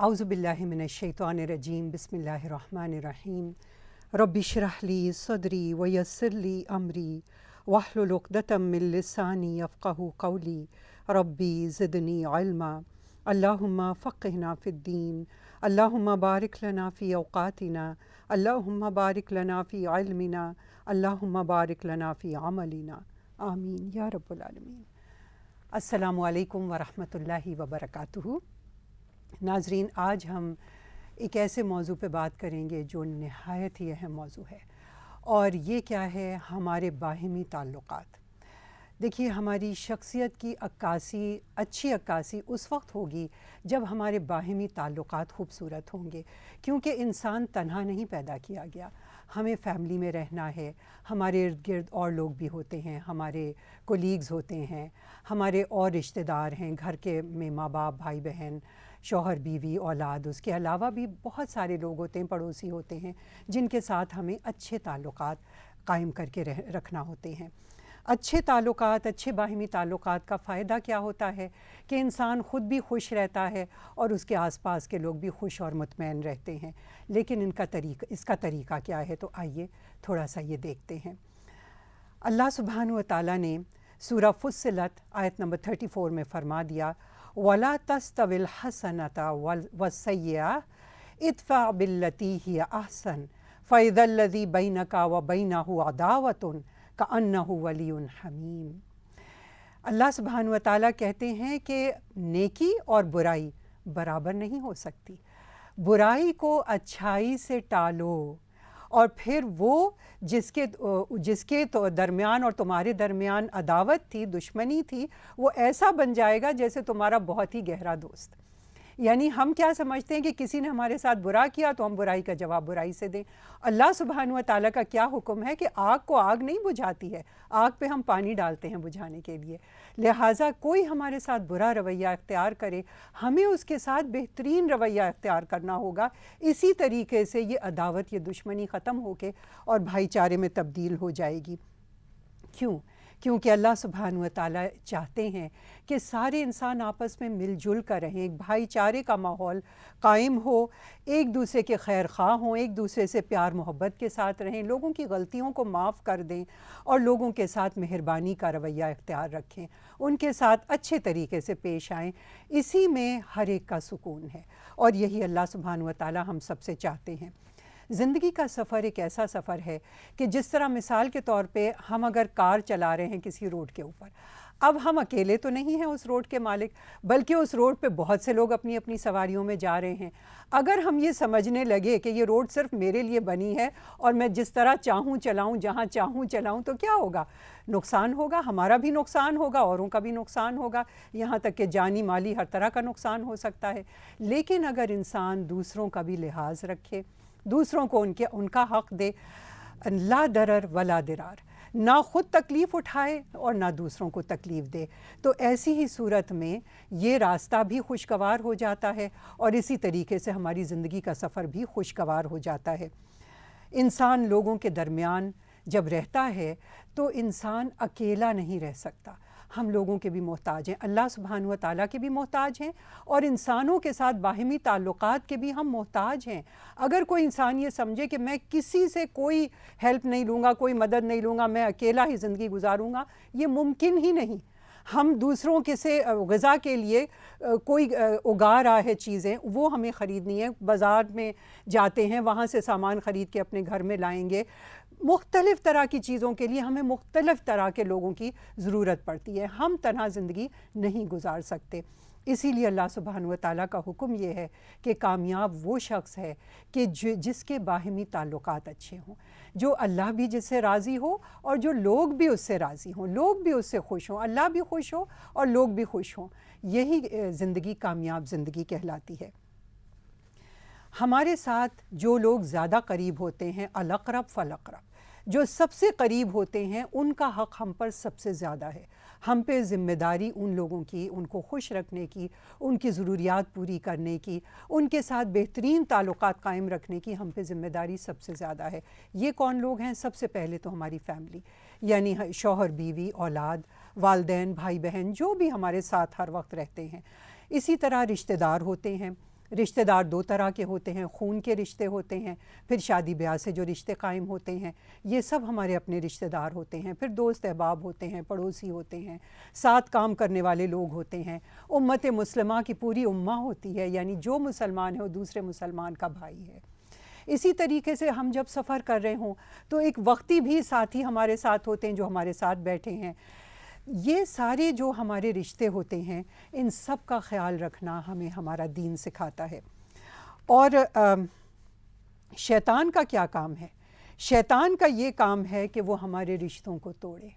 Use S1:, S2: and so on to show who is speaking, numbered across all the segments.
S1: اعوذ باللہ من الشیطان الرجیم بسم اللہ الرحمن الرحیم رب اشرح لی صدری ویسر لی امری واحلل عقدۃ من لسانی یفقہوا قولی ربی زدنی علما اللہم فقہنا فی الدین اللہم بارک لنا فی اوقاتنا اللہم بارک لنا فی علمنا اللہم بارک لنا فی عملنا آمین یا رب العالمین۔ السلام علیکم ورحمۃ اللہ وبرکاتہ۔ ناظرین، آج ہم ایک ایسے موضوع پہ بات کریں گے جو نہایت ہی اہم موضوع ہے، اور یہ کیا ہے؟ ہمارے باہمی تعلقات۔ دیکھیے، ہماری شخصیت کی عکاسی، اچھی عکاسی اس وقت ہوگی جب ہمارے باہمی تعلقات خوبصورت ہوں گے، کیونکہ انسان تنہا نہیں پیدا کیا گیا، ہمیں فیملی میں رہنا ہے، ہمارے ارد گرد اور لوگ بھی ہوتے ہیں، ہمارے کولیگز ہوتے ہیں، ہمارے اور رشتہ دار ہیں، گھر کے میں ماں باپ، بھائی بہن، شوہر بیوی، اولاد، اس کے علاوہ بھی بہت سارے لوگ ہوتے ہیں، پڑوسی ہوتے ہیں، جن کے ساتھ ہمیں اچھے تعلقات قائم کر کے رکھنا ہوتے ہیں۔ اچھے تعلقات، اچھے باہمی تعلقات کا فائدہ کیا ہوتا ہے کہ انسان خود بھی خوش رہتا ہے اور اس کے آس پاس کے لوگ بھی خوش اور مطمئن رہتے ہیں۔ لیکن اس کا طریقہ کیا ہے؟ تو آئیے تھوڑا سا یہ دیکھتے ہیں۔ اللہ سبحانہ و تعالیٰ نے سورہ فصلت آیت نمبر 34 میں فرما دیا، وَلَا تَسْتَوِي الْحَسَنَةُ وَالسَّيِّئَةُ اِدْفَعْ بِالَّتِي هِيَ أَحْسَنُ فَإِذَا الَّذِي بَيْنَكَ وَبَيْنَهُ عَدَاوَةٌ كَأَنَّهُ وَلِيٌّ حَمِيمٌ۔ اللہ سبحانہ و تعالیٰ کہتے ہیں کہ نیکی اور برائی برابر نہیں ہو سکتی۔ برائی کو اچھائی سے ٹالو، اور پھر وہ جس کے تو درمیان اور تمہارے درمیان عداوت تھی، دشمنی تھی، وہ ایسا بن جائے گا جیسے تمہارا بہت ہی گہرا دوست۔ یعنی ہم کیا سمجھتے ہیں کہ کسی نے ہمارے ساتھ برا کیا تو ہم برائی کا جواب برائی سے دیں۔ اللہ سبحانہ و تعالیٰ کا کیا حکم ہے کہ آگ کو آگ نہیں بجھاتی ہے، آگ پہ ہم پانی ڈالتے ہیں بجھانے کے لیے۔ لہٰذا کوئی ہمارے ساتھ برا رویہ اختیار کرے، ہمیں اس کے ساتھ بہترین رویہ اختیار کرنا ہوگا۔ اسی طریقے سے یہ عداوت، یہ دشمنی ختم ہو کے اور بھائی چارے میں تبدیل ہو جائے گی۔ کیونکہ اللہ سبحانہ و تعالیٰ چاہتے ہیں کہ سارے انسان آپس میں مل جل کر رہیں، ایک بھائی چارے کا ماحول قائم ہو، ایک دوسرے کے خیر خواہ ہوں، ایک دوسرے سے پیار محبت کے ساتھ رہیں، لوگوں کی غلطیوں کو معاف کر دیں اور لوگوں کے ساتھ مہربانی کا رویہ اختیار رکھیں، ان کے ساتھ اچھے طریقے سے پیش آئیں۔ اسی میں ہر ایک کا سکون ہے، اور یہی اللہ سبحانہ و تعالیٰ ہم سب سے چاہتے ہیں۔ زندگی کا سفر ایک ایسا سفر ہے کہ جس طرح مثال کے طور پہ ہم اگر کار چلا رہے ہیں کسی روڈ کے اوپر، اب ہم اکیلے تو نہیں ہیں اس روڈ کے مالک، بلکہ اس روڈ پہ بہت سے لوگ اپنی اپنی سواریوں میں جا رہے ہیں۔ اگر ہم یہ سمجھنے لگے کہ یہ روڈ صرف میرے لیے بنی ہے اور میں جس طرح چاہوں چلاؤں، جہاں چاہوں چلاؤں، تو کیا ہوگا؟ نقصان ہوگا، ہمارا بھی نقصان ہوگا، اوروں کا بھی نقصان ہوگا، یہاں تک کہ جانی مالی ہر طرح کا نقصان ہو سکتا ہے۔ لیکن اگر انسان دوسروں کا بھی لحاظ رکھے، دوسروں کو ان کا حق دے، لا ضرر ولا ضرار، نہ خود تکلیف اٹھائے اور نہ دوسروں کو تکلیف دے، تو ایسی ہی صورت میں یہ راستہ بھی خوشگوار ہو جاتا ہے، اور اسی طریقے سے ہماری زندگی کا سفر بھی خوشگوار ہو جاتا ہے۔ انسان لوگوں کے درمیان جب رہتا ہے تو انسان اکیلا نہیں رہ سکتا، ہم لوگوں کے بھی محتاج ہیں، اللہ سبحانہ و تعالیٰ کے بھی محتاج ہیں، اور انسانوں کے ساتھ باہمی تعلقات کے بھی ہم محتاج ہیں۔ اگر کوئی انسان یہ سمجھے کہ میں کسی سے کوئی ہیلپ نہیں لوں گا، کوئی مدد نہیں لوں گا، میں اکیلا ہی زندگی گزاروں گا، یہ ممکن ہی نہیں۔ ہم دوسروں کے سے غذا کے لیے کوئی اگا رہا ہے چیزیں، وہ ہمیں خریدنی ہے، بازار میں جاتے ہیں، وہاں سے سامان خرید کے اپنے گھر میں لائیں گے۔ مختلف طرح کی چیزوں کے لیے ہمیں مختلف طرح کے لوگوں کی ضرورت پڑتی ہے، ہم تنہا زندگی نہیں گزار سکتے۔ اسی لیے اللہ سبحانہ و تعالیٰ کا حکم یہ ہے کہ کامیاب وہ شخص ہے کہ جس کے باہمی تعلقات اچھے ہوں، جو اللہ بھی جس سے راضی ہو اور جو لوگ بھی اس سے راضی ہوں، لوگ بھی اس سے خوش ہوں، اللہ بھی خوش ہو اور لوگ بھی خوش ہوں۔ یہی زندگی کامیاب زندگی کہلاتی ہے۔ ہمارے ساتھ جو لوگ زیادہ قریب ہوتے ہیں، الاقرب فالاقرب، جو سب سے قریب ہوتے ہیں، ان کا حق ہم پر سب سے زیادہ ہے۔ ہم پہ ذمہ داری ان لوگوں کی، ان کو خوش رکھنے کی، ان کی ضروریات پوری کرنے کی، ان کے ساتھ بہترین تعلقات قائم رکھنے کی ہم پہ ذمہ داری سب سے زیادہ ہے۔ یہ کون لوگ ہیں؟ سب سے پہلے تو ہماری فیملی، یعنی شوہر بیوی، اولاد، والدین، بھائی بہن، جو بھی ہمارے ساتھ ہر وقت رہتے ہیں۔ اسی طرح رشتہ دار ہوتے ہیں، رشتہ دار دو طرح کے ہوتے ہیں، خون کے رشتے ہوتے ہیں، پھر شادی بیاہ سے جو رشتے قائم ہوتے ہیں یہ سب ہمارے اپنے رشتہ دار ہوتے ہیں، پھر دوست احباب ہوتے ہیں، پڑوسی ہوتے ہیں، ساتھ کام کرنے والے لوگ ہوتے ہیں، امت مسلمہ کی پوری امہ ہوتی ہے، یعنی جو مسلمان ہے وہ دوسرے مسلمان کا بھائی ہے۔ اسی طریقے سے ہم جب سفر کر رہے ہوں تو ایک وقتی بھی ساتھی ہمارے ساتھ ہوتے ہیں جو ہمارے ساتھ بیٹھے ہیں۔ یہ سارے جو ہمارے رشتے ہوتے ہیں ان سب کا خیال رکھنا ہمیں ہمارا دین سکھاتا ہے۔ اور شیطان کا کیا کام ہے؟ شیطان کا یہ کام ہے کہ وہ ہمارے رشتوں کو توڑے۔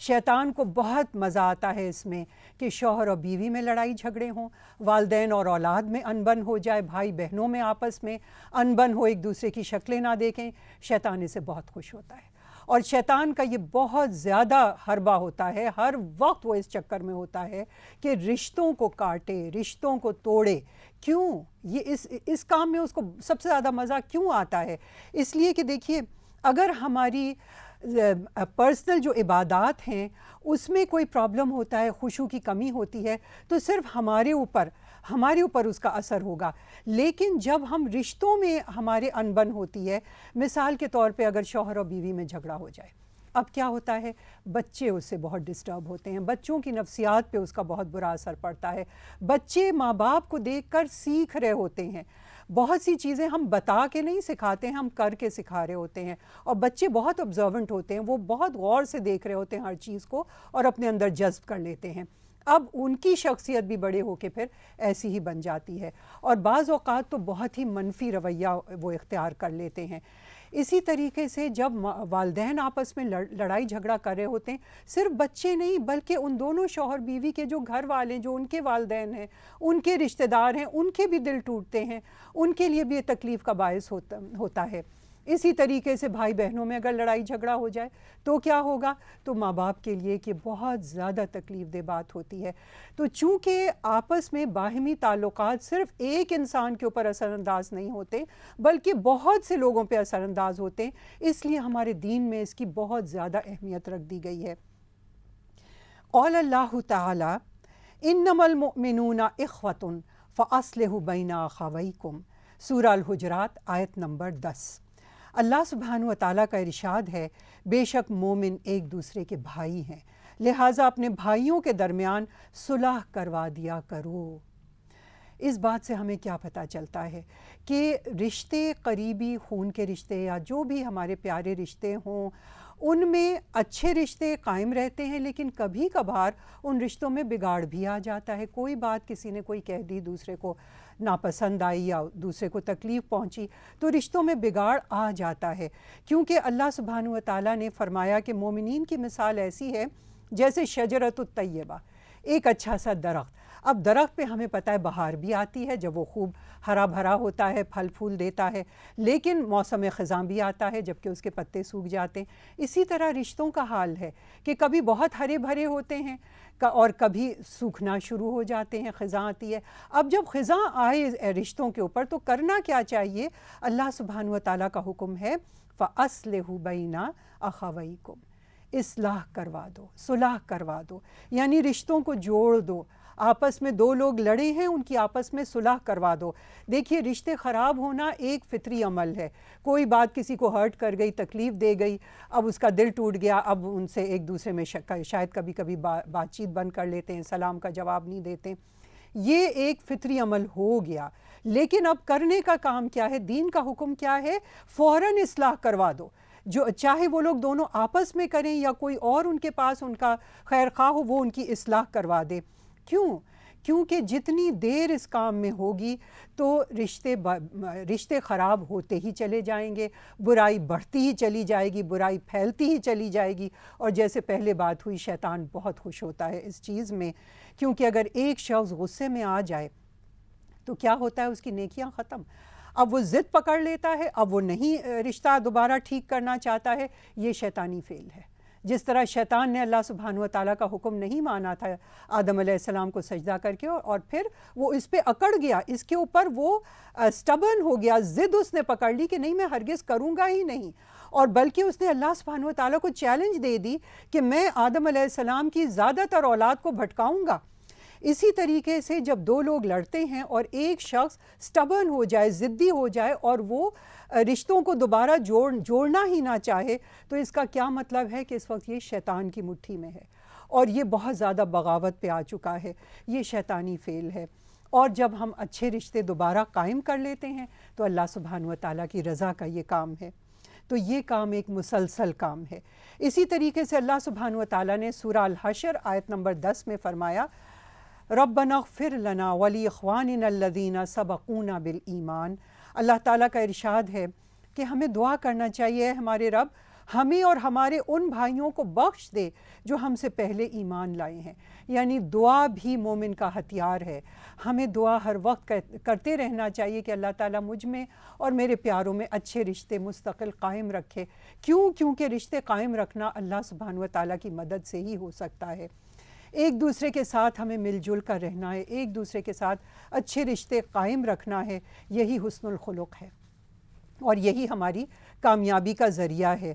S1: شیطان کو بہت مزہ آتا ہے اس میں کہ شوہر اور بیوی میں لڑائی جھگڑے ہوں، والدین اور اولاد میں انبن ہو جائے، بھائی بہنوں میں آپس میں انبن ہو، ایک دوسرے کی شکلیں نہ دیکھیں۔ شیطان اسے بہت خوش ہوتا ہے، اور شیطان کا یہ بہت زیادہ حربہ ہوتا ہے، ہر وقت وہ اس چکر میں ہوتا ہے کہ رشتوں کو کاٹے، رشتوں کو توڑے۔ کیوں؟ یہ اس کام میں اس کو سب سے زیادہ مزہ کیوں آتا ہے؟ اس لیے کہ دیکھیے، اگر ہماری پرسنل جو عبادات ہیں اس میں کوئی پرابلم ہوتا ہے، خشوع کی کمی ہوتی ہے، تو صرف ہمارے اوپر اس کا اثر ہوگا۔ لیکن جب ہم رشتوں میں ہمارے انبن ہوتی ہے، مثال کے طور پہ اگر شوہر اور بیوی میں جھگڑا ہو جائے، اب کیا ہوتا ہے؟ بچے اس سے بہت ڈسٹرب ہوتے ہیں، بچوں کی نفسیات پہ اس کا بہت برا اثر پڑتا ہے۔ بچے ماں باپ کو دیکھ کر سیکھ رہے ہوتے ہیں، بہت سی چیزیں ہم بتا کے نہیں سکھاتے ہیں، ہم کر کے سکھا رہے ہوتے ہیں، اور بچے بہت آبزرونٹ ہوتے ہیں، وہ بہت غور سے دیکھ رہے ہوتے ہیں ہر چیز کو اور اپنے اندر جذب کر لیتے ہیں۔ اب ان کی شخصیت بھی بڑے ہو کے پھر ایسی ہی بن جاتی ہے، اور بعض اوقات تو بہت ہی منفی رویہ وہ اختیار کر لیتے ہیں۔ اسی طریقے سے جب والدین آپس میں لڑائی جھگڑا کر رہے ہوتے ہیں، صرف بچے نہیں بلکہ ان دونوں شوہر بیوی کے جو گھر والے، جو ان کے والدین ہیں، ان کے رشتہ دار ہیں، ان کے بھی دل ٹوٹتے ہیں، ان کے لیے بھی یہ تکلیف کا باعث ہوتا ہے۔ اسی طریقے سے بھائی بہنوں میں اگر لڑائی جھگڑا ہو جائے تو کیا ہوگا؟ تو ماں باپ کے لیے کہ بہت زیادہ تکلیف دہ بات ہوتی ہے۔ تو چونکہ آپس میں باہمی تعلقات صرف ایک انسان کے اوپر اثر انداز نہیں ہوتے بلکہ بہت سے لوگوں پہ اثر انداز ہوتے ہیں، اس لیے ہمارے دین میں اس کی بہت زیادہ اہمیت رکھ دی گئی ہے۔ قال اللہ تعالی انما المؤمنون اخوۃ فاصلحوا بین اخویکم، سورہ الحجرات آیت نمبر 10۔ اللہ سبحانہ و تعالیٰ کا ارشاد ہے، بے شک مومن ایک دوسرے کے بھائی ہیں، لہٰذا اپنے بھائیوں کے درمیان صلح کروا دیا کرو۔ اس بات سے ہمیں کیا پتہ چلتا ہے کہ رشتے، قریبی خون کے رشتے یا جو بھی ہمارے پیارے رشتے ہوں، ان میں اچھے رشتے قائم رہتے ہیں، لیکن کبھی کبھار ان رشتوں میں بگاڑ بھی آ جاتا ہے۔ کوئی بات کسی نے کوئی کہہ دی، دوسرے کو ناپسند آئی یا دوسرے کو تکلیف پہنچی، تو رشتوں میں بگاڑ آ جاتا ہے، کیونکہ اللہ سبحانہ و تعالیٰ نے فرمایا کہ مومنین کی مثال ایسی ہے جیسے شجرۃ الطیبہ، ایک اچھا سا درخت۔ اب درخت پہ ہمیں پتہ ہے بہار بھی آتی ہے جب وہ خوب ہرا بھرا ہوتا ہے، پھل پھول دیتا ہے، لیکن موسم خزاں بھی آتا ہے جب کہ اس کے پتے سوکھ جاتے ہیں۔ اسی طرح رشتوں کا حال ہے کہ کبھی بہت ہرے بھرے ہوتے ہیں اور کبھی سوکھنا شروع ہو جاتے ہیں، خزاں آتی ہے۔ اب جب خزاں آئے رشتوں کے اوپر تو کرنا کیا چاہیے؟ اللہ سبحانہ و تعالیٰ کا حکم ہے فَأَصْلِحُوا بَيْنَ أَخَوَيْكُمْ، اصلاح کروا دو، صلح کروا دو، یعنی رشتوں کو جوڑ دو۔ آپس میں دو لوگ لڑے ہیں، ان کی آپس میں صلح کروا دو۔ دیکھیے، رشتے خراب ہونا ایک فطری عمل ہے۔ کوئی بات کسی کو ہرٹ کر گئی، تکلیف دے گئی، اب اس کا دل ٹوٹ گیا، اب ان سے ایک دوسرے میں شاید کبھی کبھی بات چیت بند کر لیتے ہیں، سلام کا جواب نہیں دیتے۔ یہ ایک فطری عمل ہو گیا، لیکن اب کرنے کا کام کیا ہے؟ دین کا حکم کیا ہے؟ فوراً اصلاح کروا دو۔ جو چاہے وہ لوگ دونوں آپس میں کریں یا کوئی اور ان کے پاس ان کا خیر خواہ ہو، وہ ان کی اصلاح کروا دے۔ کیوں؟ کیونکہ جتنی دیر اس کام میں ہوگی تو رشتے خراب ہوتے ہی چلے جائیں گے، برائی بڑھتی ہی چلی جائے گی، برائی پھیلتی ہی چلی جائے گی، اور جیسے پہلے بات ہوئی، شیطان بہت خوش ہوتا ہے اس چیز میں، کیونکہ اگر ایک شخص غصے میں آ جائے تو کیا ہوتا ہے؟ اس کی نیکیاں ختم۔ اب وہ ضد پکڑ لیتا ہے، اب وہ نہیں رشتہ دوبارہ ٹھیک کرنا چاہتا ہے۔ یہ شیطانی فعل ہے۔ جس طرح شیطان نے اللہ سبحانہ و تعالیٰ کا حکم نہیں مانا تھا آدم علیہ السلام کو سجدہ کر کے، اور پھر وہ اس پہ اکڑ گیا، اس کے اوپر وہ سٹبرن ہو گیا، ضد اس نے پکڑ لی کہ نہیں، میں ہرگز کروں گا ہی نہیں، اور بلکہ اس نے اللہ سبحانہ و تعالیٰ کو چیلنج دے دی کہ میں آدم علیہ السلام کی زیادہ تر اولاد کو بھٹکاؤں گا۔ اسی طریقے سے جب دو لوگ لڑتے ہیں اور ایک شخص سٹبرن ہو جائے، ضدی ہو جائے اور وہ رشتوں کو دوبارہ جوڑنا ہی نہ چاہے، تو اس کا کیا مطلب ہے کہ اس وقت یہ شیطان کی مٹھی میں ہے اور یہ بہت زیادہ بغاوت پہ آ چکا ہے، یہ شیطانی فعل ہے۔ اور جب ہم اچھے رشتے دوبارہ قائم کر لیتے ہیں تو اللہ سبحانہ و تعالیٰ کی رضا کا یہ کام ہے، تو یہ کام ایک مسلسل کام ہے۔ اسی طریقے سے اللہ سبحانہ و تعالیٰ نے سورہ الحشر آیت نمبر 10 میں فرمایا ربنا اغفر لنا ولاخواننا الذین سبقونا بالایمان۔ اللہ تعالیٰ کا ارشاد ہے کہ ہمیں دعا کرنا چاہیے، اے ہمارے رب ہمیں اور ہمارے ان بھائیوں کو بخش دے جو ہم سے پہلے ایمان لائے ہیں۔ یعنی دعا بھی مومن کا ہتھیار ہے، ہمیں دعا ہر وقت کرتے رہنا چاہیے کہ اللہ تعالیٰ مجھ میں اور میرے پیاروں میں اچھے رشتے مستقل قائم رکھے۔ کیونکہ رشتے قائم رکھنا اللہ سبحانہ و تعالیٰ کی مدد سے ہی ہو سکتا ہے۔ ایک دوسرے کے ساتھ ہمیں مل جل کر رہنا ہے، ایک دوسرے کے ساتھ اچھے رشتے قائم رکھنا ہے، یہی حسن الخلق ہے اور یہی ہماری کامیابی کا ذریعہ ہے۔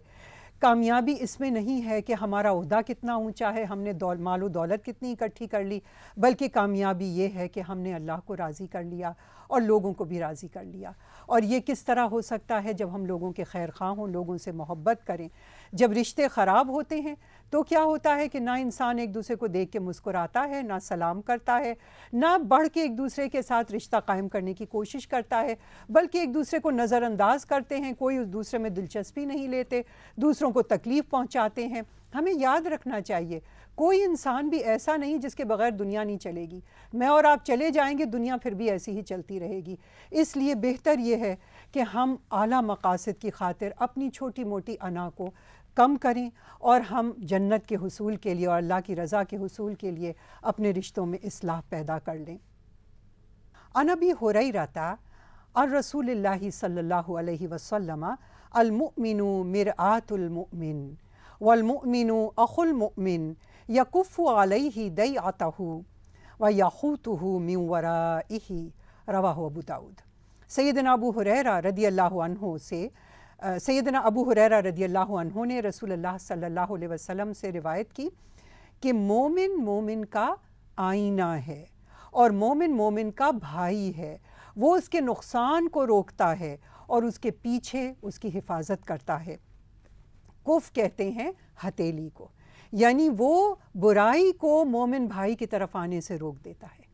S1: کامیابی اس میں نہیں ہے کہ ہمارا عہدہ کتنا اونچا ہے، ہم نے مال و دولت کتنی اکٹھی کر لی، بلکہ کامیابی یہ ہے کہ ہم نے اللہ کو راضی کر لیا اور لوگوں کو بھی راضی کر لیا۔ اور یہ کس طرح ہو سکتا ہے؟ جب ہم لوگوں کے خیر خواہ ہوں، لوگوں سے محبت کریں۔ جب رشتے خراب ہوتے ہیں تو کیا ہوتا ہے کہ نہ انسان ایک دوسرے کو دیکھ کے مسکراتا ہے، نہ سلام کرتا ہے، نہ بڑھ کے ایک دوسرے کے ساتھ رشتہ قائم کرنے کی کوشش کرتا ہے، بلکہ ایک دوسرے کو نظر انداز کرتے ہیں، کوئی اس دوسرے میں دلچسپی نہیں لیتے، دوسروں کو تکلیف پہنچاتے ہیں۔ ہمیں یاد رکھنا چاہیے کوئی انسان بھی ایسا نہیں جس کے بغیر دنیا نہیں چلے گی۔ میں اور آپ چلے جائیں گے، دنیا پھر بھی ایسی ہی چلتی رہے گی۔ اس لیے بہتر یہ ہے کہ ہم اعلیٰ مقاصد کی خاطر اپنی چھوٹی موٹی انا کو کم کریں اور ہم جنت کے حصول کے لیے اور اللہ کی رضا کے حصول کے لیے اپنے رشتوں میں اصلاح پیدا کر لیں۔ عن ابی ہریرہ عن رسول اللہ صلی اللہ علیہ وسلم المؤمن مرآۃ المؤمن والمؤمن اخو المؤمن یکف علیہ دیعتہ ویحوطہ من ورائہ، رواہ ابو داؤد۔ سیدنا ابو ہریرہ رضی اللہ عنہ سے سیدنا ابو ہریرہ رضی اللہ عنہ نے رسول اللہ صلی اللہ علیہ وسلم سے روایت کی کہ مومن مومن کا آئینہ ہے اور مومن مومن کا بھائی ہے، وہ اس کے نقصان کو روکتا ہے اور اس کے پیچھے اس کی حفاظت کرتا ہے۔ کف کہتے ہیں ہتھیلی کو، یعنی وہ برائی کو مومن بھائی کی طرف آنے سے روک دیتا ہے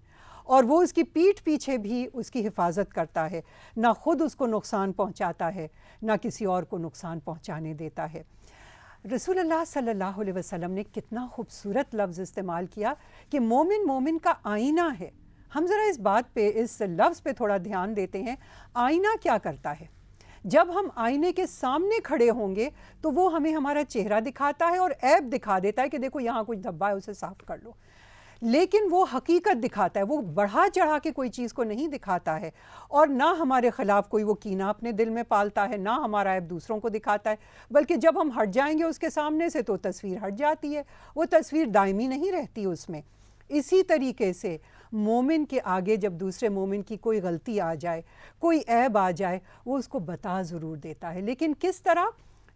S1: اور وہ اس کی پیٹھ پیچھے بھی اس کی حفاظت کرتا ہے، نہ خود اس کو نقصان پہنچاتا ہے نہ کسی اور کو نقصان پہنچانے دیتا ہے۔ رسول اللہ صلی اللہ علیہ وسلم نے کتنا خوبصورت لفظ استعمال کیا کہ مومن مومن کا آئینہ ہے۔ ہم ذرا اس بات پہ، اس لفظ پہ تھوڑا دھیان دیتے ہیں۔ آئینہ کیا کرتا ہے؟ جب ہم آئینے کے سامنے کھڑے ہوں گے تو وہ ہمیں ہمارا چہرہ دکھاتا ہے اور عیب دکھا دیتا ہے کہ دیکھو یہاں کچھ دھبا ہے، اسے صاف کر لو، لیکن وہ حقیقت دکھاتا ہے، وہ بڑھا چڑھا کے کوئی چیز کو نہیں دکھاتا ہے اور نہ ہمارے خلاف کوئی وہ کینہ اپنے دل میں پالتا ہے، نہ ہمارا عیب دوسروں کو دکھاتا ہے، بلکہ جب ہم ہٹ جائیں گے اس کے سامنے سے تو تصویر ہٹ جاتی ہے، وہ تصویر دائمی نہیں رہتی اس میں۔ اسی طریقے سے مومن کے آگے جب دوسرے مومن کی کوئی غلطی آ جائے، کوئی عیب آ جائے، وہ اس کو بتا ضرور دیتا ہے، لیکن کس طرح؟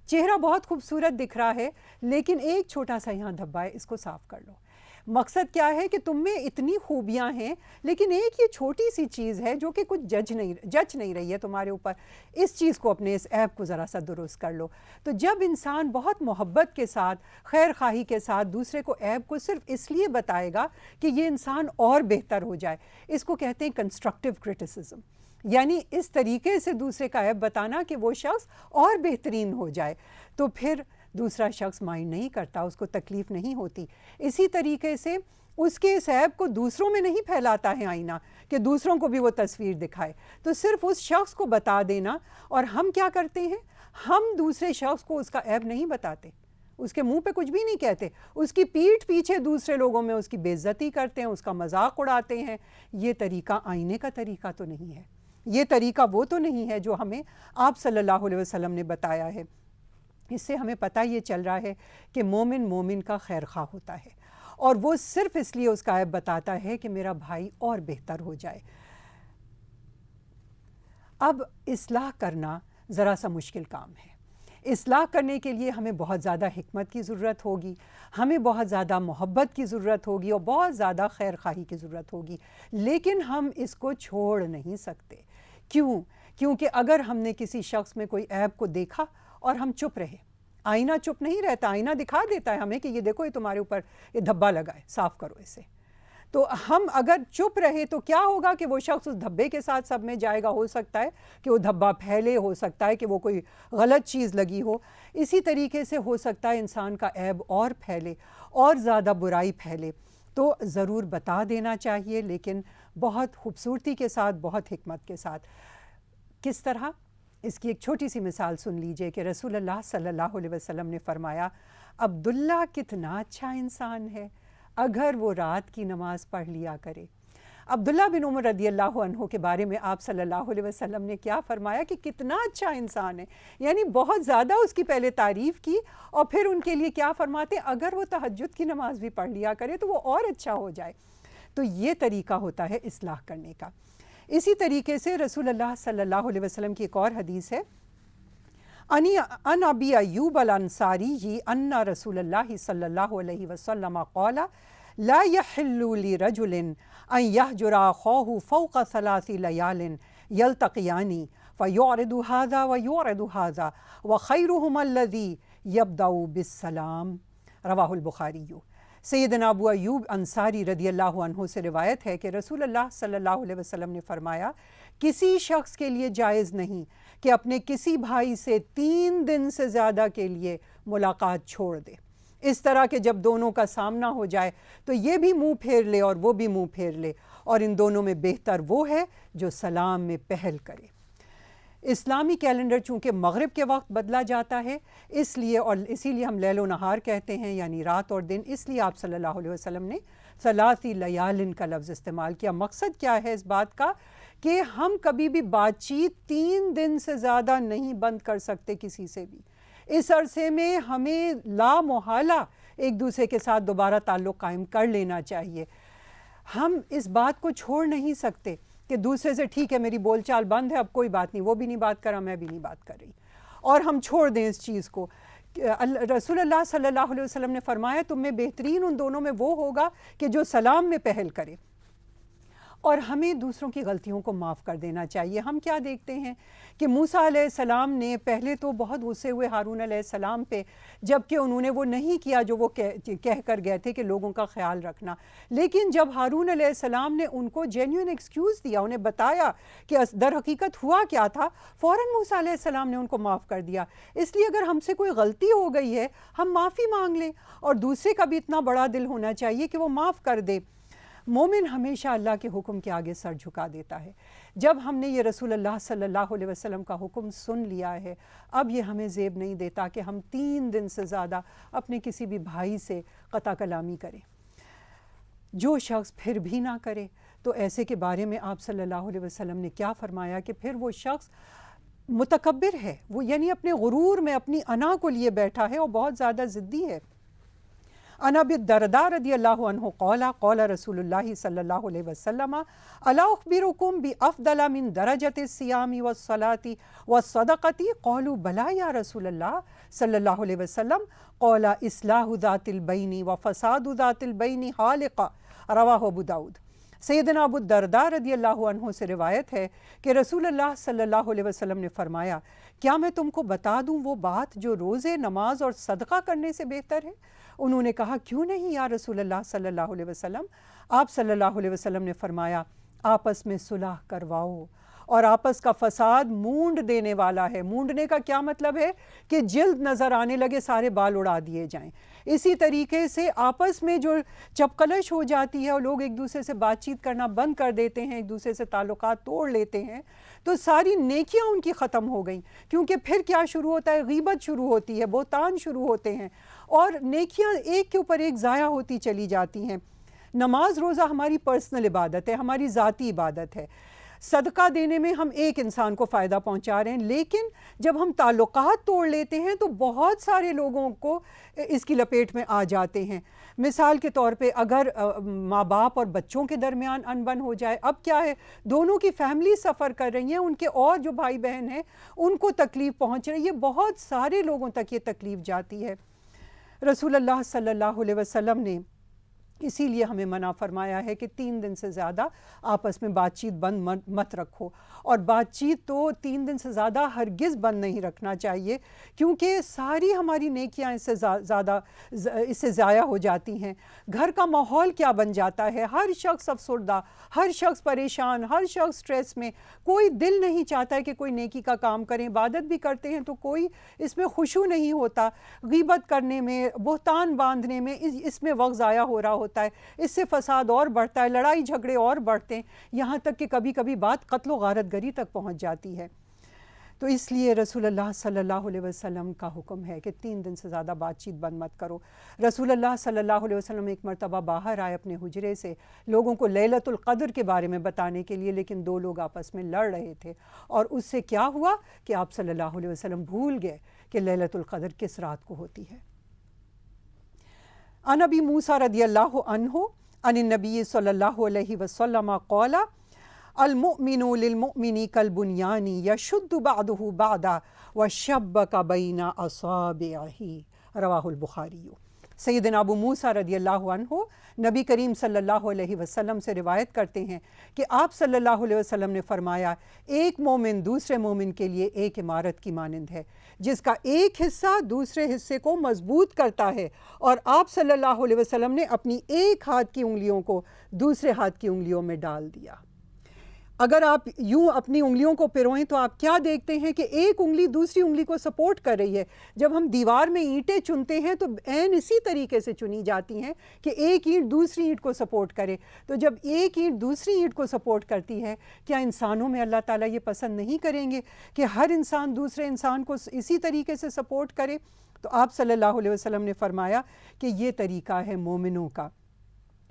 S1: چہرہ بہت خوبصورت دکھ رہا ہے لیکن ایک چھوٹا سا یہاں دھبا ہے، اس کو صاف کر لو۔ مقصد کیا ہے کہ تم میں اتنی خوبیاں ہیں لیکن ایک یہ چھوٹی سی چیز ہے جو کہ کچھ جج نہیں رہی ہے تمہارے اوپر، اس چیز کو، اپنے اس عیب کو ذرا سا درست کر لو۔ تو جب انسان بہت محبت کے ساتھ، خیر خواہی کے ساتھ دوسرے کو عیب کو صرف اس لیے بتائے گا کہ یہ انسان اور بہتر ہو جائے، اس کو کہتے ہیں کنسٹرکٹیو کرٹیسزم، یعنی اس طریقے سے دوسرے کا عیب بتانا کہ وہ شخص اور بہترین ہو جائے، تو پھر دوسرا شخص مائنڈ نہیں کرتا، اس کو تکلیف نہیں ہوتی۔ اسی طریقے سے اس کے اس عیب کو دوسروں میں نہیں پھیلاتا ہے آئینہ کہ دوسروں کو بھی وہ تصویر دکھائے، تو صرف اس شخص کو بتا دینا۔ اور ہم کیا کرتے ہیں؟ ہم دوسرے شخص کو اس کا عیب نہیں بتاتے، اس کے منہ پہ کچھ بھی نہیں کہتے، اس کی پیٹھ پیچھے دوسرے لوگوں میں اس کی بے عزتی کرتے ہیں، اس کا مذاق اڑاتے ہیں۔ یہ طریقہ آئینے کا طریقہ تو نہیں ہے، یہ طریقہ وہ تو نہیں ہے جو ہمیں آپ صلی اللہ علیہ وسلم نے بتایا ہے۔ اس سے ہمیں پتہ یہ چل رہا ہے کہ مومن مومن کا خیر خواہ ہوتا ہے اور وہ صرف اس لیے اس کا عیب بتاتا ہے کہ میرا بھائی اور بہتر ہو جائے۔ اب اصلاح کرنا ذرا سا مشکل کام ہے۔ اصلاح کرنے کے لیے ہمیں بہت زیادہ حکمت کی ضرورت ہوگی، ہمیں بہت زیادہ محبت کی ضرورت ہوگی اور بہت زیادہ خیر خواہی کی ضرورت ہوگی، لیکن ہم اس کو چھوڑ نہیں سکتے۔ کیونکہ اگر ہم نے کسی شخص میں کوئی عیب کو دیکھا اور ہم چپ رہے، آئینہ چپ نہیں رہتا، آئینہ دکھا دیتا ہے ہمیں کہ یہ دیکھو، یہ تمہارے اوپر یہ دھبا لگا ہے، صاف کرو اسے۔ تو ہم اگر چپ رہے تو کیا ہوگا کہ وہ شخص اس دھبے کے ساتھ سب میں جائے گا، ہو سکتا ہے کہ وہ دھبا پھیلے، ہو سکتا ہے کہ وہ کوئی غلط چیز لگی ہو۔ اسی طریقے سے ہو سکتا ہے انسان کا عیب اور پھیلے اور زیادہ برائی پھیلے، تو ضرور بتا دینا چاہیے، لیکن بہت خوبصورتی کے ساتھ، بہت حکمت کے ساتھ۔ کس طرح؟ اس کی ایک چھوٹی سی مثال سن لیجئے کہ رسول اللہ صلی اللہ علیہ وسلم نے فرمایا، عبداللہ کتنا اچھا انسان ہے اگر وہ رات کی نماز پڑھ لیا کرے۔ عبداللہ بن عمر رضی اللہ عنہ کے بارے میں آپ صلی اللہ علیہ وسلم نے کیا فرمایا کہ کتنا اچھا انسان ہے، یعنی بہت زیادہ اس کی پہلے تعریف کی، اور پھر ان کے لیے کیا فرماتے، اگر وہ تہجد کی نماز بھی پڑھ لیا کرے تو وہ اور اچھا ہو جائے۔ تو یہ طریقہ ہوتا ہے اصلاح کرنے کا۔ اسی طریقے سے رسول اللہ صلی اللہ علیہ وسلم کی ایک اور حدیث ہے، ان ابی ایوب الانصاری ان رسول اللہ صلی اللہ علیہ وسلم قال لا يحل لرجل ان يهجر اخاه فوق 3 ليال يلتقيان فيعرض هذا ويعرض هذا وخيرهما الذي يبدأ بالسلام، رواہ البخاری۔ سیدنا ابو ایوب انصاری رضی اللہ عنہ سے روایت ہے کہ رسول اللہ صلی اللہ علیہ وسلم نے فرمایا، کسی شخص کے لیے جائز نہیں کہ اپنے کسی بھائی سے 3 دن سے زیادہ کے لیے ملاقات چھوڑ دے، اس طرح کہ جب دونوں کا سامنا ہو جائے تو یہ بھی منہ پھیر لے اور وہ بھی منہ پھیر لے، اور ان دونوں میں بہتر وہ ہے جو سلام میں پہل کرے۔ اسلامی کیلنڈر چونکہ مغرب کے وقت بدلا جاتا ہے، اسی لیے ہم لیل و نہار کہتے ہیں، یعنی رات اور دن، اس لیے آپ صلی اللہ علیہ وسلم نے 3 لیال کا لفظ استعمال کیا۔ مقصد کیا ہے اس بات کا کہ ہم کبھی بھی بات چیت 3 دن سے زیادہ نہیں بند کر سکتے کسی سے بھی۔ اس عرصے میں ہمیں لا محالہ ایک دوسرے کے ساتھ دوبارہ تعلق قائم کر لینا چاہیے۔ ہم اس بات کو چھوڑ نہیں سکتے کہ دوسرے سے ٹھیک ہے میری بول چال بند ہے، اب کوئی بات نہیں، وہ بھی نہیں بات کرا، میں بھی نہیں بات کر رہی، اور ہم چھوڑ دیں اس چیز کو۔ رسول اللہ صلی اللہ علیہ وسلم نے فرمایا، تم میں بہترین ان دونوں میں وہ ہوگا کہ جو سلام میں پہل کرے، اور ہمیں دوسروں کی غلطیوں کو معاف کر دینا چاہیے۔ ہم کیا دیکھتے ہیں کہ موسیٰ علیہ السلام نے پہلے تو بہت غصے ہوئے ہارون علیہ السلام پہ، جبکہ انہوں نے وہ نہیں کیا جو وہ کہہ کر گئے تھے کہ لوگوں کا خیال رکھنا، لیکن جب ہارون علیہ السلام نے ان کو جینیون ایکسکیوز دیا، انہیں بتایا کہ در حقیقت ہوا کیا تھا، فوراً موسیٰ علیہ السلام نے ان کو معاف کر دیا۔ اس لیے اگر ہم سے کوئی غلطی ہو گئی ہے، ہم معافی مانگ لیں، اور دوسرے کا بھی اتنا بڑا دل ہونا چاہیے کہ وہ معاف کر دے۔ مومن ہمیشہ اللہ کے حکم کے آگے سر جھکا دیتا ہے۔ جب ہم نے یہ رسول اللہ صلی اللہ علیہ وسلم کا حکم سن لیا ہے، اب یہ ہمیں زیب نہیں دیتا کہ ہم 3 دن سے زیادہ اپنے کسی بھی بھائی سے قطع کلامی کریں۔ جو شخص پھر بھی نہ کرے تو ایسے کے بارے میں آپ صلی اللہ علیہ وسلم نے کیا فرمایا کہ پھر وہ شخص متکبر ہے، وہ یعنی اپنے غرور میں اپنی انا کو لیے بیٹھا ہے اور بہت زیادہ ضدی ہے۔ عن ابی الدرداء رضی اللہ عنہ قال قال رسول اللہ صلی اللہ علیہ وسلم الا اخبرکم بافضل من درجۃ الصیام والصلاۃ والصدقۃ قالوا بلی یا رسول اللہ صلی اللہ علیہ وسلم قال اصلاح ذات البین وفساد ذات البین حالقہ، رواہ ابو داؤد۔ سیدنا ابو الدرداء رضی اللہ عنہ سے روایت ہے کہ رسول اللہ صلی اللہ علیہ وسلم نے فرمایا، کیا میں تم کو بتا دوں وہ بات جو روزے، نماز اور صدقہ کرنے سے بہتر ہے؟ انہوں نے کہا، کیوں نہیں یا رسول اللہ صلی اللہ علیہ وسلم؟ آپ صلی اللہ علیہ وسلم نے فرمایا، آپس میں صلح کرواؤ، اور آپس کا فساد مونڈ دینے والا ہے۔ مونڈنے کا کیا مطلب ہے کہ جلد نظر آنے لگے، سارے بال اڑا دیے جائیں۔ اسی طریقے سے آپس میں جو چپقلش ہو جاتی ہے اور لوگ ایک دوسرے سے بات چیت کرنا بند کر دیتے ہیں، ایک دوسرے سے تعلقات توڑ لیتے ہیں، تو ساری نیکیاں ان کی ختم ہو گئیں، کیونکہ پھر کیا شروع ہوتا ہے؟ غیبت شروع ہوتی ہے، بہتان شروع ہوتے ہیں، اور نیکیاں ایک کے اوپر ایک ضائع ہوتی چلی جاتی ہیں۔ نماز روزہ ہماری پرسنل عبادت ہے، ہماری ذاتی عبادت ہے۔ صدقہ دینے میں ہم ایک انسان کو فائدہ پہنچا رہے ہیں، لیکن جب ہم تعلقات توڑ لیتے ہیں تو بہت سارے لوگوں کو اس کی لپیٹ میں آ جاتے ہیں۔ مثال کے طور پہ اگر ماں باپ اور بچوں کے درمیان انبن ہو جائے، اب کیا ہے، دونوں کی فیملی سفر کر رہی ہیں، ان کے اور جو بھائی بہن ہیں ان کو تکلیف پہنچ رہی ہے، بہت سارے لوگوں تک یہ تکلیف جاتی ہے۔ رسول اللہ صلی اللہ علیہ وسلم نے اسی لیے ہمیں منع فرمایا ہے کہ 3 دن سے زیادہ آپس میں بات چیت بند مت رکھو، اور بات چیت تو 3 دن سے زیادہ ہرگز بند نہیں رکھنا چاہیے، کیونکہ ساری ہماری نیکیاں اس سے ضائع ہو جاتی ہیں۔ گھر کا ماحول کیا بن جاتا ہے، ہر شخص افسردہ، ہر شخص پریشان، ہر شخص سٹریس میں، کوئی دل نہیں چاہتا ہے کہ کوئی نیکی کا کام کریں، عبادت بھی کرتے ہیں تو کوئی اس میں خشوع نہیں ہوتا، غیبت کرنے میں، بہتان باندھنے میں، اس میں وقت ضائع ہو رہا ہوتا ہے، اس سے فساد اور بڑھتا ہے، لڑائی جھگڑے اور بڑھتے ہیں، یہاں تک کہ کبھی کبھی بات قتل و غارت گری تک پہنچ جاتی ہے۔ تو اس لیے رسول اللہ صلی اللہ علیہ وسلم کا حکم ہے کہ 3 دن سے زیادہ بات چیت بند مت کرو۔ رسول اللہ صلی اللہ علیہ وسلم ایک مرتبہ باہر آئے اپنے حجرے سے لوگوں کو لیلۃ القدر کے بارے میں بتانے کے لیے، لیکن 2 لوگ آپس میں لڑ رہے تھے، اور اس سے کیا ہوا کہ آپ صلی اللہ علیہ وسلم بھول گئے کہ لیلۃ القدر کس رات کو ہوتی ہے۔ عن ابی موسیٰ رضی اللہ عنہ عن النبی صلی اللہ علیہ وسلم قال المؤمن للمؤمن کالبنیان یشد بعضہ بعضا وشبک بین اصابعہ، رواہ البخاری۔ سیدنا ابو موسیٰ رضی اللہ عنہ نبی کریم صلی اللہ علیہ وسلم سے روایت کرتے ہیں کہ آپ صلی اللہ علیہ وسلم نے فرمایا، ایک مومن دوسرے مومن کے لیے ایک عمارت کی مانند ہے، جس کا ایک حصہ دوسرے حصے کو مضبوط کرتا ہے، اور آپ صلی اللہ علیہ وسلم نے اپنی ایک ہاتھ کی انگلیوں کو دوسرے ہاتھ کی انگلیوں میں ڈال دیا۔ اگر آپ یوں اپنی انگلیوں کو پروئیں تو آپ کیا دیکھتے ہیں کہ ایک انگلی دوسری انگلی کو سپورٹ کر رہی ہے۔ جب ہم دیوار میں اینٹیں چنتے ہیں تو عین اسی طریقے سے چنی جاتی ہیں کہ ایک اینٹ دوسری اینٹ کو سپورٹ کرے۔ تو جب ایک اینٹ دوسری اینٹ کو سپورٹ کرتی ہے، کیا انسانوں میں اللہ تعالیٰ یہ پسند نہیں کریں گے کہ ہر انسان دوسرے انسان کو اسی طریقے سے سپورٹ کرے؟ تو آپ صلی اللہ علیہ وسلم نے فرمایا کہ یہ طریقہ ہے مومنوں کا،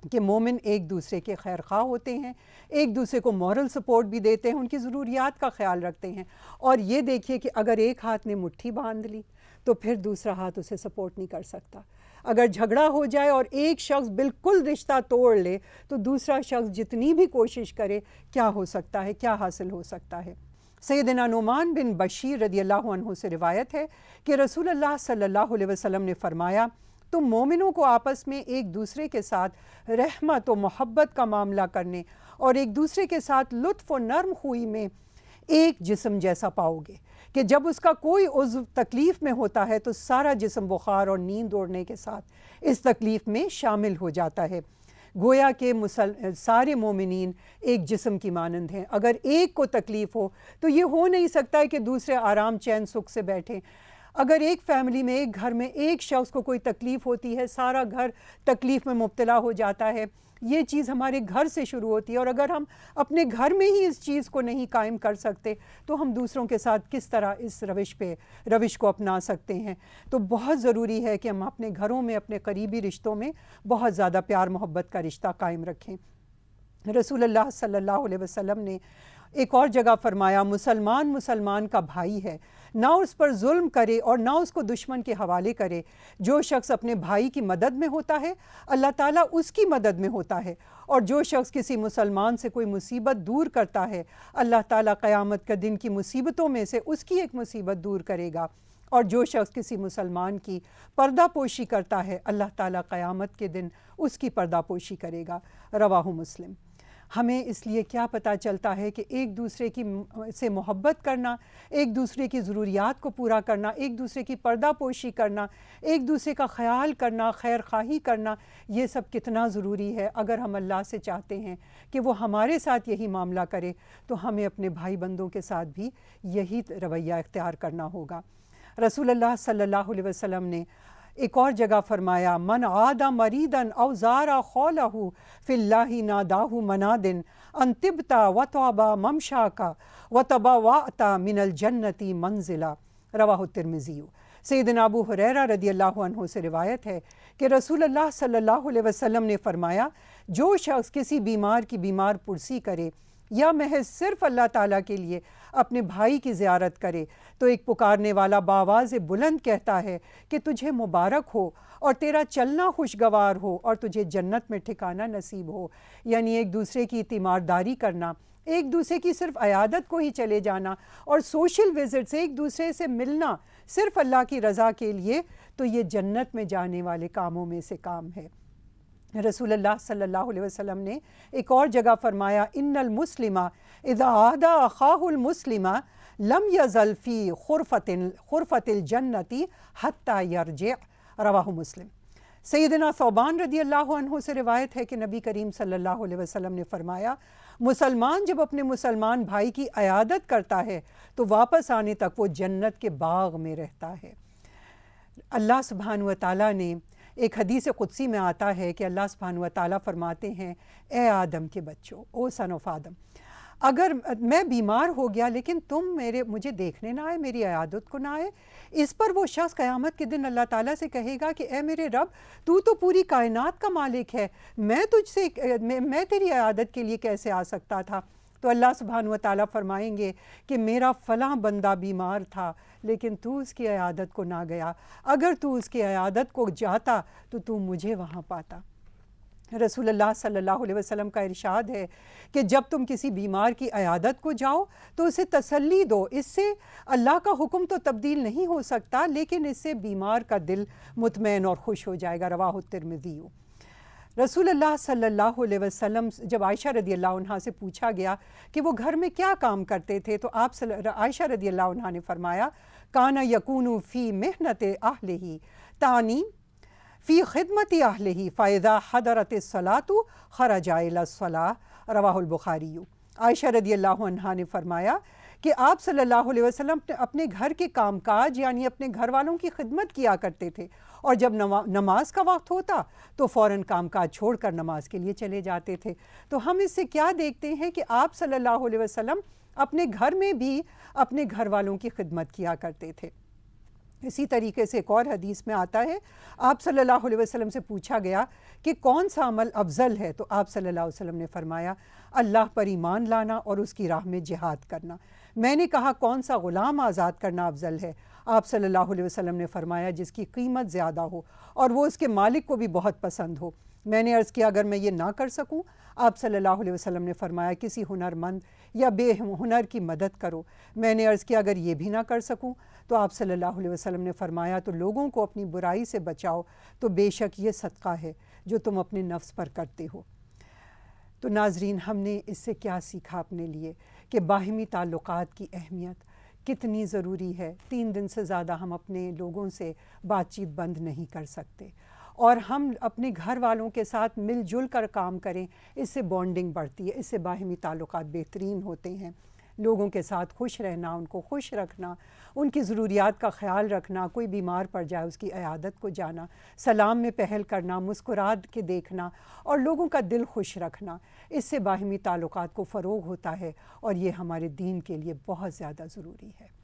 S1: کہ مومن ایک دوسرے کے خیر خواہ ہوتے ہیں، ایک دوسرے کو مورل سپورٹ بھی دیتے ہیں، ان کی ضروریات کا خیال رکھتے ہیں۔ اور یہ دیکھیے کہ اگر ایک ہاتھ نے مٹھی باندھ لی تو پھر دوسرا ہاتھ اسے سپورٹ نہیں کر سکتا۔ اگر جھگڑا ہو جائے اور ایک شخص بالکل رشتہ توڑ لے تو دوسرا شخص جتنی بھی کوشش کرے، کیا ہو سکتا ہے، کیا حاصل ہو سکتا ہے۔ سیدنا نعمان بن بشیر رضی اللہ عنہ سے روایت ہے کہ رسول اللہ صلی اللہ علیہ وسلم نے فرمایا، تم مومنوں کو آپس میں ایک دوسرے کے ساتھ رحمت و محبت کا معاملہ کرنے اور ایک دوسرے کے ساتھ لطف و نرم خوئی میں ایک جسم جیسا پاؤ گے، کہ جب اس کا کوئی عضو تکلیف میں ہوتا ہے تو سارا جسم بخار اور نیند اوڑھنے کے ساتھ اس تکلیف میں شامل ہو جاتا ہے۔ گویا کہ سارے مومنین ایک جسم کی مانند ہیں۔ اگر ایک کو تکلیف ہو تو یہ ہو نہیں سکتا ہے کہ دوسرے آرام چین سکھ سے بیٹھیں۔ اگر ایک فیملی میں، ایک گھر میں ایک شخص کو کوئی تکلیف ہوتی ہے، سارا گھر تکلیف میں مبتلا ہو جاتا ہے۔ یہ چیز ہمارے گھر سے شروع ہوتی ہے، اور اگر ہم اپنے گھر میں ہی اس چیز کو نہیں قائم کر سکتے تو ہم دوسروں کے ساتھ کس طرح اس روش کو اپنا سکتے ہیں۔ تو بہت ضروری ہے کہ ہم اپنے گھروں میں، اپنے قریبی رشتوں میں بہت زیادہ پیار محبت کا رشتہ قائم رکھیں۔ رسول اللہ صلی اللہ علیہ وسلم نے ایک اور جگہ فرمایا، مسلمان مسلمان کا بھائی ہے، نہ اس پر ظلم کرے اور نہ اس کو دشمن کے حوالے کرے۔ جو شخص اپنے بھائی کی مدد میں ہوتا ہے، اللہ تعالیٰ اس کی مدد میں ہوتا ہے، اور جو شخص کسی مسلمان سے کوئی مصیبت دور کرتا ہے، اللہ تعالیٰ قیامت کے دن کی مصیبتوں میں سے اس کی ایک مصیبت دور کرے گا، اور جو شخص کسی مسلمان کی پردہ پوشی کرتا ہے، اللہ تعالیٰ قیامت کے دن اس کی پردہ پوشی کرے گا، رواہ مسلم۔ ہمیں اس لیے کیا پتہ چلتا ہے کہ ایک دوسرے سے محبت کرنا، ایک دوسرے کی ضروریات کو پورا کرنا، ایک دوسرے کی پردہ پوشی کرنا، ایک دوسرے کا خیال کرنا، خیر خواہی کرنا، یہ سب کتنا ضروری ہے۔ اگر ہم اللہ سے چاہتے ہیں کہ وہ ہمارے ساتھ یہی معاملہ کرے تو ہمیں اپنے بھائی بندوں کے ساتھ بھی یہی رویہ اختیار کرنا ہوگا۔ رسول اللہ صلی اللہ علیہ وسلم نے ایک اور جگہ فرمایا، من عاد مریدا او زار خولہ فی اللہ ناداہ مناد ان طبت وطاب ممشاک وتبوأت من الجنت منزلا، رواہ الترمذی۔ سیدنا ابو ہریرہ رضی اللہ عنہ سے روایت ہے کہ رسول اللہ صلی اللہ علیہ وسلم نے فرمایا، جو شخص کسی بیمار کی بیمار پرسی کرے یا محض صرف اللہ تعالیٰ کے لیے اپنے بھائی کی زیارت کرے تو ایک پکارنے والا بآواز بلند کہتا ہے کہ تجھے مبارک ہو اور تیرا چلنا خوشگوار ہو اور تجھے جنت میں ٹھکانہ نصیب ہو۔ یعنی ایک دوسرے کی تیمارداری کرنا، ایک دوسرے کی صرف عیادت کو ہی چلے جانا اور سوشل وزٹ سے ایک دوسرے سے ملنا صرف اللہ کی رضا کے لیے، تو یہ جنت میں جانے والے کاموں میں سے کام ہے۔ رسول اللہ صلی اللہ علیہ وسلم نے ایک اور جگہ فرمایا ان المسلم اذا عادى اخاه المسلم لم يزل في خرفة الجنة حتى يرجع، رواہ مسلم۔ سیدنا ثوبان رضی اللہ عنہ سے روایت ہے کہ نبی کریم صلی اللہ علیہ وسلم نے فرمایا مسلمان جب اپنے مسلمان بھائی کی عیادت کرتا ہے تو واپس آنے تک وہ جنت کے باغ میں رہتا ہے۔ اللہ سبحانہ و تعالیٰ نے ایک حدیث قدسی میں آتا ہے کہ اللہ سبحانہ و تعالیٰ فرماتے ہیں اے آدم کے بچوں، او سن آف آدم، اگر میں بیمار ہو گیا لیکن تم مجھے دیکھنے نہ آئے، میری عیادت کو نہ آئے، اس پر وہ شخص قیامت کے دن اللہ تعالیٰ سے کہے گا کہ اے میرے رب، تو پوری کائنات کا مالک ہے، میں تیری عیادت کے لیے کیسے آ سکتا تھا؟ تو اللہ سبحانہ و تعالیٰ فرمائیں گے کہ میرا فلاں بندہ بیمار تھا لیکن تو اس کی عیادت کو نہ گیا، اگر تو اس کی عیادت کو جاتا تو مجھے وہاں پاتا۔ رسول اللہ صلی اللہ علیہ وسلم کا ارشاد ہے کہ جب تم کسی بیمار کی عیادت کو جاؤ تو اسے تسلی دو، اس سے اللہ کا حکم تو تبدیل نہیں ہو سکتا لیکن اس سے بیمار کا دل مطمئن اور خوش ہو جائے گا، رواہ الترمذی۔ رسول اللہ صلی اللہ علیہ وسلم جب عائشہ رضی اللہ عنہ سے پوچھا گیا کہ وہ گھر میں کیا کام کرتے تھے تو عائشہ رضی اللہ عنہ نے فرمایا کانا یکون فی محنت اہلہ تانی فی خدمت اہلہ فاذا حضرت الصلاۃ خرج الی الصلاۃ، رواہ البخاری۔ عائشہ رضی اللہ عنہ نے فرمایا کہ آپ صلی اللہ علیہ وسلم اپنے گھر کے کام کاج یعنی اپنے گھر والوں کی خدمت کیا کرتے تھے، اور جب نماز کا وقت ہوتا تو فوراً کام کاج چھوڑ کر نماز کے لیے چلے جاتے تھے۔ تو ہم اس سے کیا دیکھتے ہیں کہ آپ صلی اللہ علیہ وسلم اپنے گھر میں بھی اپنے گھر والوں کی خدمت کیا کرتے تھے۔ اسی طریقے سے ایک اور حدیث میں آتا ہے آپ صلی اللہ علیہ وسلم سے پوچھا گیا کہ کون سا عمل افضل ہے تو آپ صلی اللہ علیہ وسلم نے فرمایا اللہ پر ایمان لانا اور اس کی راہ میں جہاد کرنا۔ میں نے کہا کون سا غلام آزاد کرنا افضل ہے؟ آپ صلی اللہ علیہ وسلم نے فرمایا جس کی قیمت زیادہ ہو اور وہ اس کے مالک کو بھی بہت پسند ہو۔ میں نے عرض کیا اگر میں یہ نہ کر سکوں؟ آپ صلی اللہ علیہ وسلم نے فرمایا کسی ہنرمند یا بے ہنر کی مدد کرو۔ میں نے عرض کیا اگر یہ بھی نہ کر سکوں؟ تو آپ صلی اللہ علیہ وسلم نے فرمایا تو لوگوں کو اپنی برائی سے بچاؤ، تو بے شک یہ صدقہ ہے جو تم اپنے نفس پر کرتے ہو۔ تو ناظرین، ہم نے اس سے کیا سیکھا اپنے لیے کہ باہمی تعلقات کی اہمیت کتنی ضروری ہے۔ 3 دن سے زیادہ ہم اپنے لوگوں سے بات چیت بند نہیں کر سکتے، اور ہم اپنے گھر والوں کے ساتھ مل جل کر کام کریں، اس سے بانڈنگ بڑھتی ہے، اس سے باہمی تعلقات بہترین ہوتے ہیں۔ لوگوں کے ساتھ خوش رہنا، ان کو خوش رکھنا، ان کی ضروریات کا خیال رکھنا، کوئی بیمار پڑ جائے اس کی عیادت کو جانا، سلام میں پہل کرنا، مسکرات کے دیکھنا اور لوگوں کا دل خوش رکھنا، اس سے باہمی تعلقات کو فروغ ہوتا ہے اور یہ ہمارے دین کے لیے بہت زیادہ ضروری ہے۔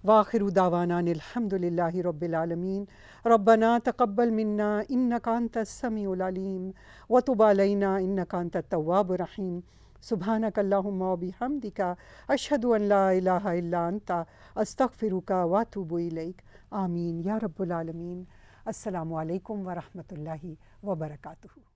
S1: وآخر دعوانا الحمد للہ رب العالمین۔ ربنا تقبل منا انک انت السمیع العلیم وتب علینا انک انت التواب الرحیم۔ سبحانک اللہم وبحمدک اشہد ان لا الہ الا انت استغفرک واتوب الیک۔ آمین یا رب العالمین۔ السلام علیکم ورحمۃ اللہ وبرکاتہ۔